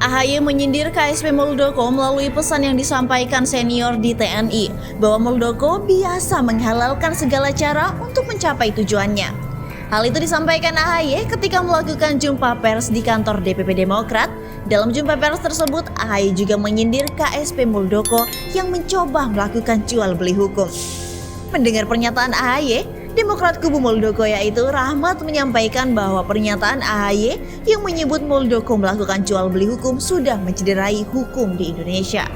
AHY menyindir KSP Muldoko melalui pesan yang disampaikan senior di TNI bahwa Muldoko biasa menghalalkan segala cara untuk mencapai tujuannya. Hal itu disampaikan AHY ketika melakukan jumpa pers di kantor DPP Demokrat. Dalam jumpa pers tersebut, AHY juga menyindir KSP Muldoko yang mencoba melakukan jual beli hukum. Mendengar pernyataan AHY, Demokrat kubu Muldoko yaitu Rahmat menyampaikan bahwa pernyataan AHY yang menyebut Muldoko melakukan jual beli hukum sudah mencederai hukum di Indonesia.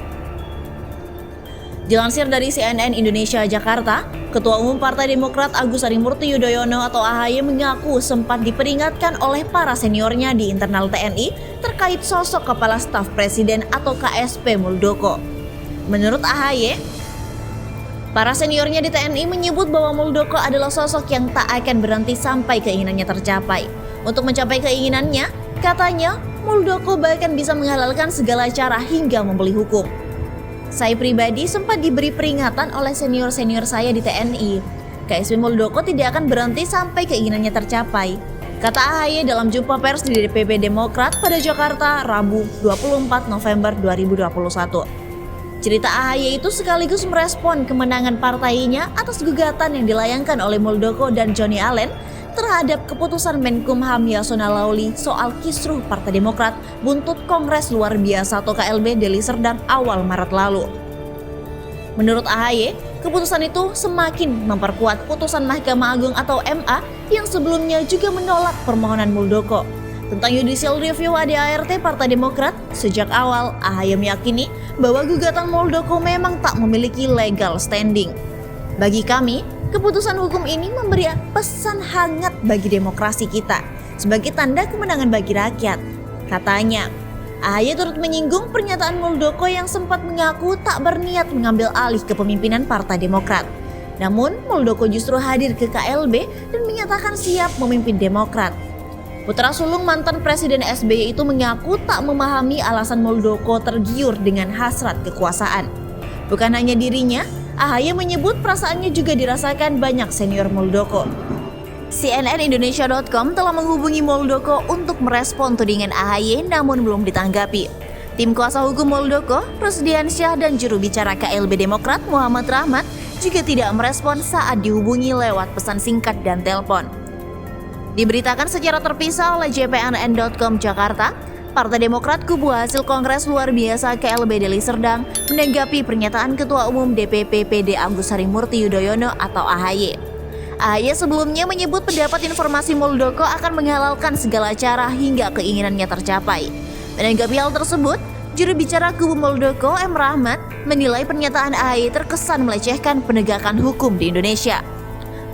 Dilansir dari CNN Indonesia Jakarta, Ketua Umum Partai Demokrat Agus Harimurti Yudhoyono atau AHY mengaku sempat diperingatkan oleh para seniornya di internal TNI terkait sosok Kepala Staf Presiden atau KSP Muldoko. Menurut AHY, para seniornya di TNI menyebut bahwa Muldoko adalah sosok yang tak akan berhenti sampai keinginannya tercapai. Untuk mencapai keinginannya, katanya Muldoko bahkan bisa menghalalkan segala cara hingga membeli hukum. Saya pribadi sempat diberi peringatan oleh senior-senior saya di TNI. KSP Muldoko tidak akan berhenti sampai keinginannya tercapai, kata AHY dalam jumpa pers di DPP Demokrat pada Jakarta, Rabu 24 November 2021. Cerita AHY itu sekaligus merespon kemenangan partainya atas gugatan yang dilayangkan oleh Muldoko dan Johnny Allen terhadap keputusan Menkumham Yasona Lawli soal kisruh Partai Demokrat buntut Kongres Luar Biasa atau KLB Deli Serdang awal Maret lalu. Menurut AHY, keputusan itu semakin memperkuat putusan Mahkamah Agung atau MA yang sebelumnya juga menolak permohonan Muldoko. Tentang judicial review ADART Partai Demokrat, sejak awal AHY meyakini bahwa gugatan Muldoko memang tak memiliki legal standing. Bagi kami, keputusan hukum ini memberi pesan hangat bagi demokrasi kita sebagai tanda kemenangan bagi rakyat, katanya. AHY turut menyinggung pernyataan Muldoko yang sempat mengaku tak berniat mengambil alih kepemimpinan Partai Demokrat. Namun, Muldoko justru hadir ke KLB dan menyatakan siap memimpin Demokrat. Putra sulung mantan Presiden SBY itu mengaku tak memahami alasan Muldoko tergiur dengan hasrat kekuasaan. Bukan hanya dirinya, AHY menyebut perasaannya juga dirasakan banyak senior Muldoko. CNNindonesia.com telah menghubungi Muldoko untuk merespon tudingan AHY namun belum ditanggapi. Tim kuasa hukum Muldoko, Rusdiansyah dan juru bicara KLB Demokrat Muhammad Rahmat juga tidak merespon saat dihubungi lewat pesan singkat dan telepon. Diberitakan secara terpisah oleh JPNN.com Jakarta, Partai Demokrat kubu hasil Kongres Luar Biasa KLB Deli Serdang menanggapi pernyataan Ketua Umum DPP PD Agus Harimurti Yudhoyono atau AHY. AHY sebelumnya menyebut pendapat informasi Muldoko akan menghalalkan segala cara hingga keinginannya tercapai. Menanggapi hal tersebut, juru bicara kubu Muldoko M. Rahmat menilai pernyataan AHY terkesan melecehkan penegakan hukum di Indonesia.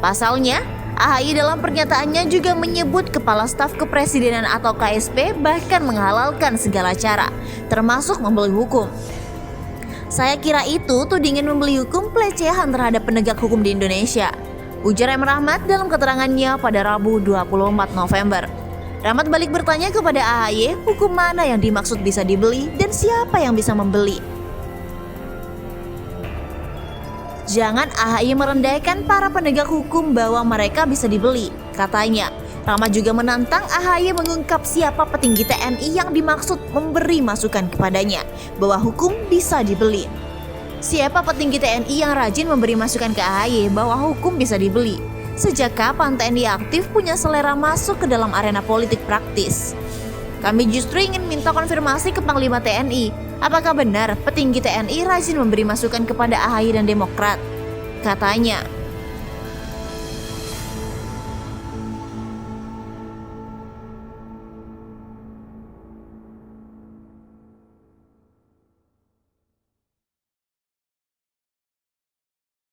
Pasalnya, AHY dalam pernyataannya juga menyebut Kepala Staf Kepresidenan atau KSP bahkan menghalalkan segala cara, termasuk membeli hukum. Saya kira itu tudingan membeli hukum pelecehan terhadap penegak hukum di Indonesia, ujar M. Rahmat dalam keterangannya pada Rabu 24 November. Rahmat balik bertanya kepada AHY hukum mana yang dimaksud bisa dibeli dan siapa yang bisa membeli. Jangan AHY merendahkan para penegak hukum bahwa mereka bisa dibeli, katanya. Rahmat juga menantang AHY mengungkap siapa petinggi TNI yang dimaksud memberi masukan kepadanya bahwa hukum bisa dibeli. Siapa petinggi TNI yang rajin memberi masukan ke AHY bahwa hukum bisa dibeli? Sejak kapan TNI aktif punya selera masuk ke dalam arena politik praktis? Kami justru ingin minta konfirmasi ke Panglima TNI. Apakah benar petinggi TNI rajin memberi masukan kepada AHY dan Demokrat? Katanya.